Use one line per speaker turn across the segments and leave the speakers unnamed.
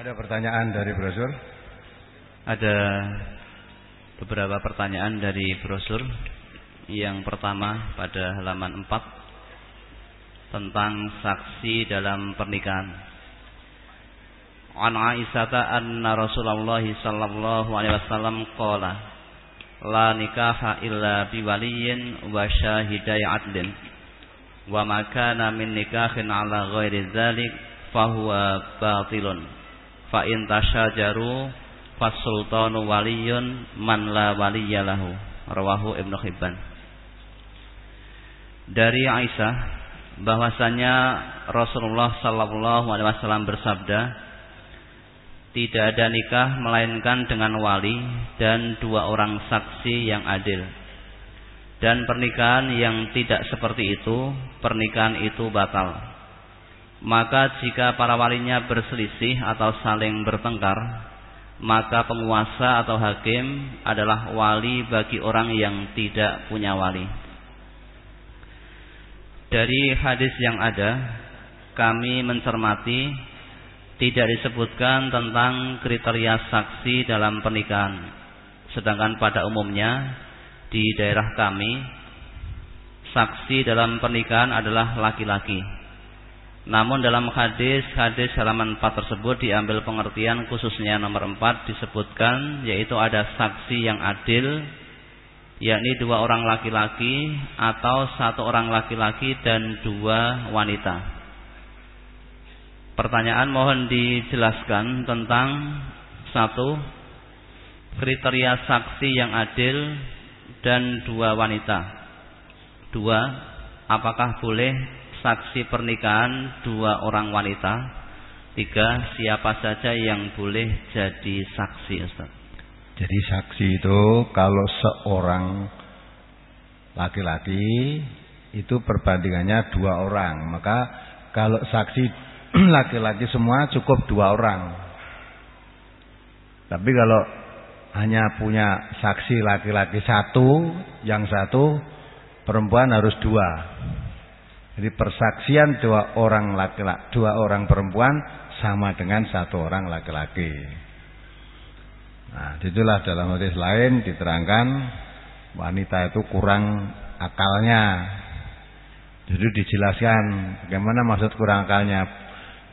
ada pertanyaan dari brosur?
Ada beberapa pertanyaan dari brosur. Yang pertama pada halaman 4 tentang saksi dalam pernikahan. An Aisyah anna Rasulullah sallallahu alaihi wasallam qala la nikaha illa biwaliyin wa syahidai adlin wa ma kana min nikahin ala ghairi dzalik fahuwa batilun fa in tasyajaru fasultanu waliyun man la waliyalahu. Rawahu Ibnu Hibban. Dari Aisyah bahwasanya Rasulullah sallallahu alaihi wasallam bersabda, tidak ada nikah melainkan dengan wali dan 2 orang saksi yang adil. Dan pernikahan yang tidak seperti itu, pernikahan itu batal. Maka jika para walinya berselisih atau saling bertengkar, maka penguasa atau hakim adalah wali bagi orang yang tidak punya wali. Dari hadis yang ada, kami mencermati tidak disebutkan tentang kriteria saksi dalam pernikahan. Sedangkan pada umumnya di daerah kami, saksi dalam pernikahan adalah laki-laki. Namun dalam hadis halaman 4 tersebut diambil pengertian khususnya nomor 4 disebutkan, yaitu ada saksi yang adil, yakni 2 orang laki-laki atau 1 orang laki-laki dan 2 wanita. Pertanyaan mohon dijelaskan tentang 1. Kriteria saksi yang adil dan 2 wanita. 2. Apakah boleh saksi pernikahan 2 orang wanita? 3. Siapa saja yang boleh jadi saksi, Ustaz?
Jadi saksi itu kalau seorang laki-laki itu perbandingannya 2 orang. Maka kalau saksi laki-laki semua cukup 2 orang. Tapi kalau hanya punya saksi laki-laki 1, yang 1 perempuan harus 2. Jadi persaksian 2 orang laki-laki, 2 orang perempuan sama dengan 1 orang laki-laki. Nah, itulah dalam hadis lain diterangkan wanita itu kurang akalnya. Jadi dijelaskan bagaimana maksud kurang akalnya.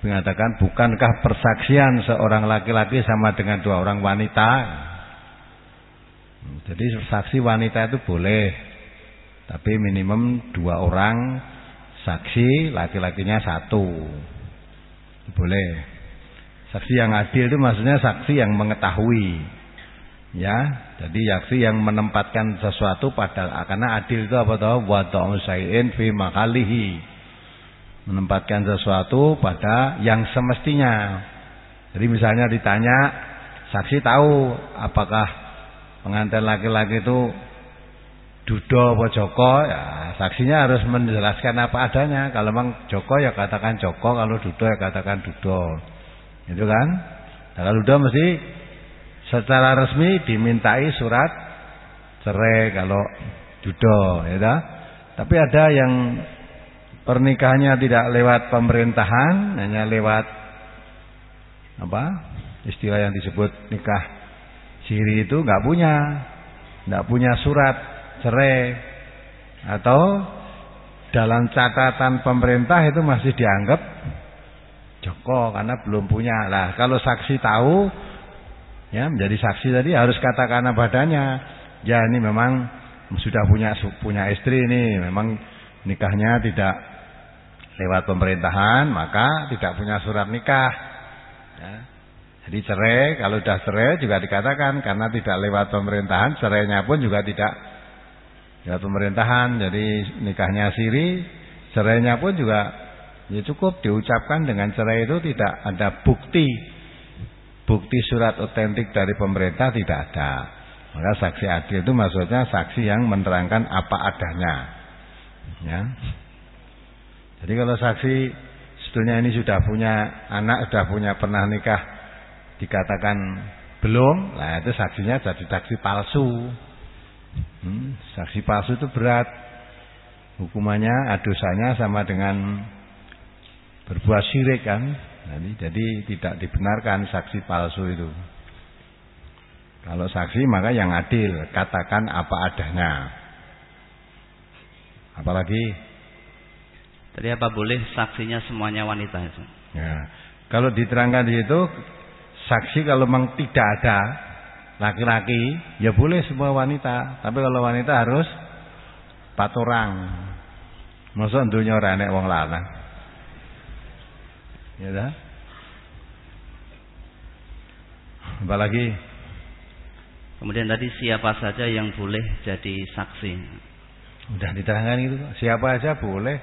Mengatakan bukankah persaksian seorang laki-laki sama dengan 2 orang wanita? Jadi saksi wanita itu boleh, tapi minimum 2 orang saksi, laki-lakinya 1. Boleh. Saksi yang adil itu maksudnya saksi yang mengetahui, ya. Jadi saksi yang menempatkan sesuatu pada, karena adil itu apa tahu? Wada'u syai'in fi makalihi. Menempatkan sesuatu pada yang semestinya. Jadi misalnya ditanya, saksi tahu apakah pengantin laki-laki itu Dudo atau Joko, ya saksinya harus menjelaskan apa adanya. Kalau memang Joko ya katakan Joko, kalau Dudo ya katakan Dudo. Itu kan? Nah, kalau Dudo mesti secara resmi dimintai surat cerai kalau Dudo, ya dah. Tapi ada yang pernikahannya tidak lewat pemerintahan, hanya lewat apa? Istilah yang disebut nikah siri itu enggak punya surat cerai, atau dalam catatan pemerintah itu masih dianggap Joko karena belum punya. Lah, kalau saksi tahu, ya menjadi saksi tadi harus katakan apa adanya. Ya ini memang sudah punya istri ini, memang nikahnya tidak lewat pemerintahan, maka tidak punya surat nikah. Ya. Jadi cerai, kalau sudah cerai juga dikatakan karena tidak lewat pemerintahan, cerainya pun juga tidak lewat pemerintahan. Jadi nikahnya siri, cerainya pun juga ya cukup diucapkan dengan cerai itu tidak ada bukti surat otentik dari pemerintah, tidak ada. Maka saksi adil itu maksudnya saksi yang menerangkan apa adanya. Ya. Jadi kalau saksi sebetulnya ini sudah punya anak, sudah punya pernah nikah, dikatakan belum, nah itu saksinya jadi saksi palsu. Saksi palsu itu berat. Hukumannya, dosanya sama dengan berbuat syirik kan. Jadi tidak dibenarkan saksi palsu itu. Kalau saksi maka yang adil, katakan apa adanya. Apalagi
tadi apa boleh saksinya semuanya wanita itu?
Ya, kalau diterangkan di situ saksi kalau memang tidak ada laki-laki, ya boleh semua wanita. Tapi kalau wanita harus 4 orang. Masa dunya ora enek wong lanang. Ya dah. Apalagi
kemudian tadi siapa saja yang boleh jadi saksi?
Udah diterangkan itu, siapa aja boleh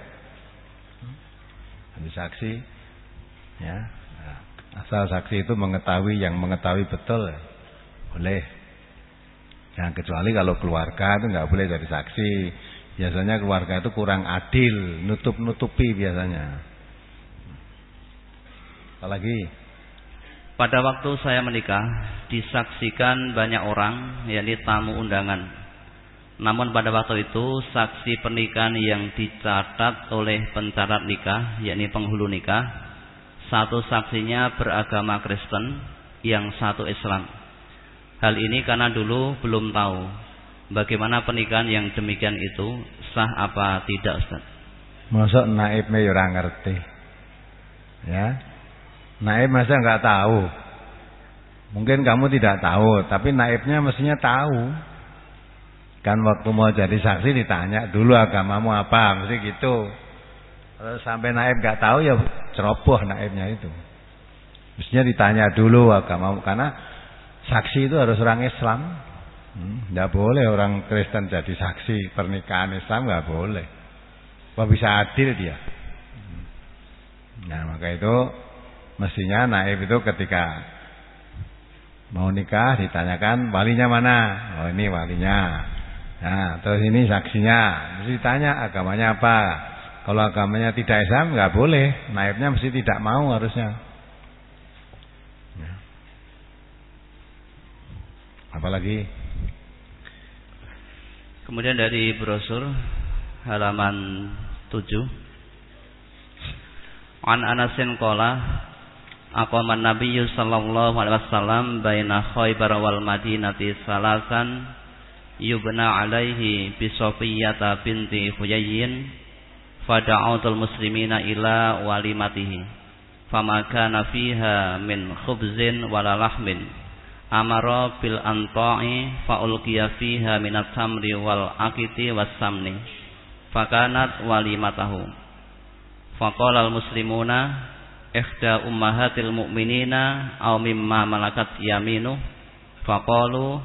jadi saksi. Ya. Asal saksi itu mengetahui yang mengetahui betul, boleh. Yang kecuali kalau keluarga itu nggak boleh jadi saksi. Biasanya keluarga itu kurang adil, nutup-nutupi biasanya. Apalagi
pada waktu saya menikah disaksikan banyak orang, yakni tamu undangan. Namun pada waktu itu saksi pernikahan yang dicatat oleh pencatat nikah, yakni penghulu nikah, satu saksinya beragama Kristen, yang satu Islam. Hal ini karena dulu belum tahu bagaimana pernikahan yang demikian itu sah apa tidak, Ustaz.
Masa naibnya ya ora ngerti. Ya. Naib masa enggak tahu. Mungkin kamu tidak tahu, tapi naibnya mestinya tahu. Kan waktu mau jadi saksi ditanya dulu agamamu apa, mesti gitu. Kalau sampai naib enggak tahu ya ceroboh naibnya itu. Mestinya ditanya dulu agamamu, karena saksi itu harus orang Islam. Tidak boleh orang Kristen jadi saksi pernikahan Islam, nggak boleh. Apa bisa adil dia? Nah maka itu mestinya naib itu ketika mau nikah ditanyakan walinya mana? Oh ini walinya. Nah terus ini saksinya, mesti ditanya agamanya apa. Kalau agamanya tidak Islam nggak boleh, naibnya mesti tidak mau harusnya. Ya. Apalagi?
Kemudian dari brosur halaman 7, An Anasin qala aqama an-nabiy sallallahu alaihi wasallam baina Khaybar wal Madinati salasan yubna alaihi bi Safiyata binti Huyayyin fada'atul muslimina ila walimatihi fama kana fiha min khubzin wala lahmin amara bil anta'i fa ulqiya fiha minat tamri wal aqiti was samni fakanat walimatahu faqala al muslimuna ihda ummahatil mu'minina aw mimma malakat yaminu faqalu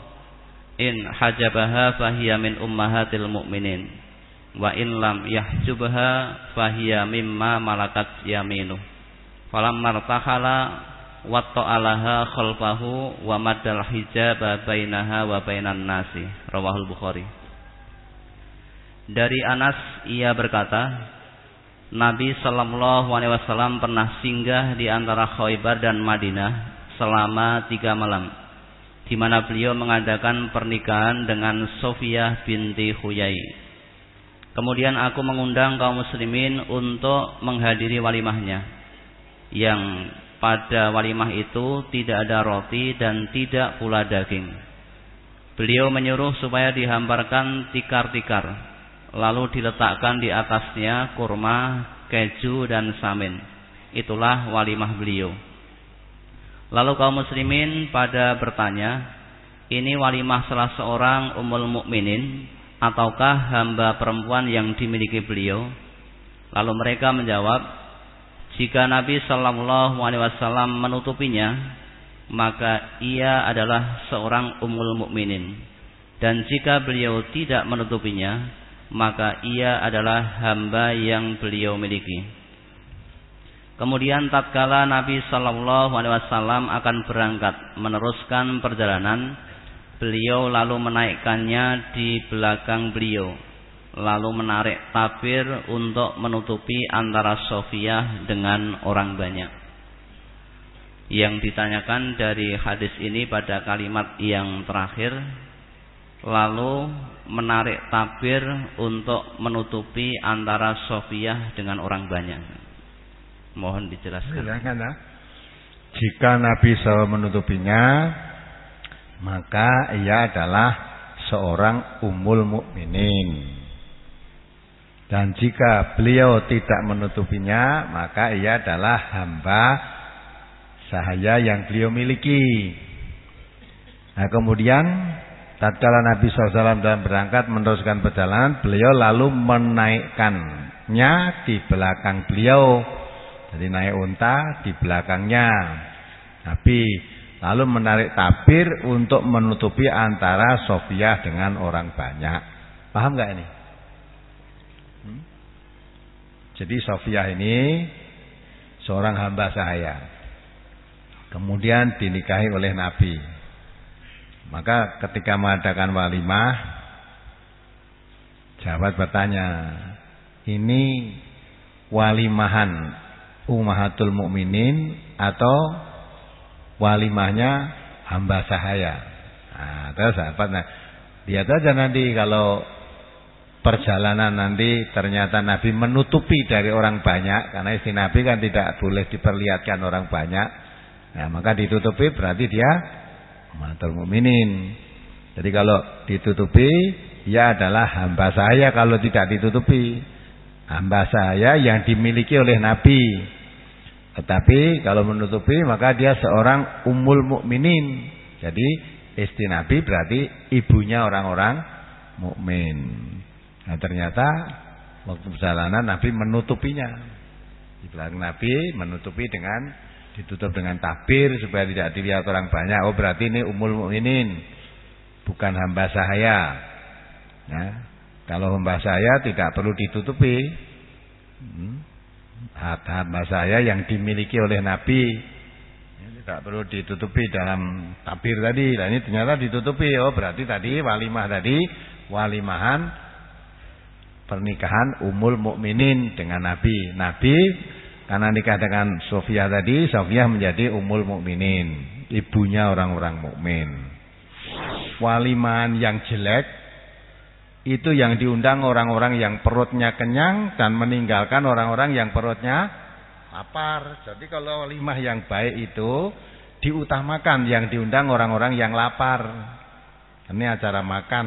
in hajabaha fahiya min ummahatil mu'minin wa in lam yahjubha fahiya mimma malakat yaminu falamma martahala watta'alaha khalfahu wa maddal hijaba bainaha wa bainan nasi. Rawahul Bukhari. Dari Anas ia berkata, Nabi sallallahu alaihi wasallam pernah singgah di antara Khaybar dan Madinah selama 3 malam, di mana beliau mengadakan pernikahan dengan Sofiyah binti Huyai. Kemudian aku mengundang kaum muslimin untuk menghadiri walimahnya, yang pada walimah itu tidak ada roti dan tidak pula daging. Beliau menyuruh supaya dihamparkan tikar-tikar, lalu diletakkan di atasnya kurma, keju dan samin. Itulah walimah beliau. Lalu kaum muslimin pada bertanya, ini walimah salah seorang ummul mukminin ataukah hamba perempuan yang dimiliki beliau? Lalu mereka menjawab, jika Nabi sallallahu alaihi wasallam menutupinya, maka ia adalah seorang ummul mukminin. Dan jika beliau tidak menutupinya, maka ia adalah hamba yang beliau miliki. Kemudian tatkala Nabi sallallahu alaihi wasallam akan berangkat meneruskan perjalanan, beliau lalu menaikkannya di belakang beliau, lalu menarik tabir untuk menutupi antara Sofiyah dengan orang banyak. Yang ditanyakan dari hadis ini pada kalimat yang terakhir, lalu menarik tabir untuk menutupi antara Sofiyah dengan orang banyak. Mohon dijelaskan.
Silakan, Jika Nabi SAW menutupinya, maka ia adalah seorang ummul mukminin. Dan jika beliau tidak menutupinya, maka ia adalah hamba sahaya yang beliau miliki. Nah, kemudian tatkala Nabi SAW dalam berangkat meneruskan perjalanan, beliau lalu menaikkannya di belakang beliau. Jadi naik unta di belakangnya. Nabi lalu menarik tabir untuk menutupi antara Sofiyah dengan orang banyak. Paham nggak ini? Jadi Sofiyah ini seorang hamba sahaya, kemudian dinikahi oleh Nabi. Maka ketika mengadakan walimah, sahabat bertanya, ini walimahan Ummahatul Mukminin atau walimahnya hamba sahaya? Nah, terus sahabat, lihat aja nanti kalau perjalanan nanti ternyata Nabi menutupi dari orang banyak, karena istri Nabi kan tidak boleh diperlihatkan orang banyak. Nah, maka ditutupi berarti dia Ummahatul Mukminin. Jadi kalau ditutupi, ia adalah hamba sahaya. Kalau tidak ditutupi, hamba sahaya yang dimiliki oleh Nabi. Tetapi kalau menutupi, maka dia seorang ummul mukminin. Jadi istri Nabi berarti ibunya orang-orang mukmin. Nah, ternyata waktu perjalanan Nabi menutupinya. Di belakang Nabi menutupi dengan ditutup dengan tabir supaya tidak dilihat orang banyak. Oh, berarti ini ummul mukminin, bukan hamba sahaya. Nah, kalau hamba sahaya tidak perlu ditutupi. Hamba sahaya yang dimiliki oleh Nabi tidak perlu ditutupi dalam tabir tadi. Nah, ini ternyata ditutupi. Oh, berarti tadi walimah tadi walimahan pernikahan ummul mukminin dengan Nabi. Nabi karena nikah dengan Sofiyah tadi, Sofiyah menjadi ummul mukminin, ibunya orang-orang mukmin. Walimahan yang jelek itu yang diundang orang-orang yang perutnya kenyang dan meninggalkan orang-orang yang perutnya lapar. Jadi kalau walimah yang baik itu diutamakan, yang diundang orang-orang yang lapar. Ini acara makan.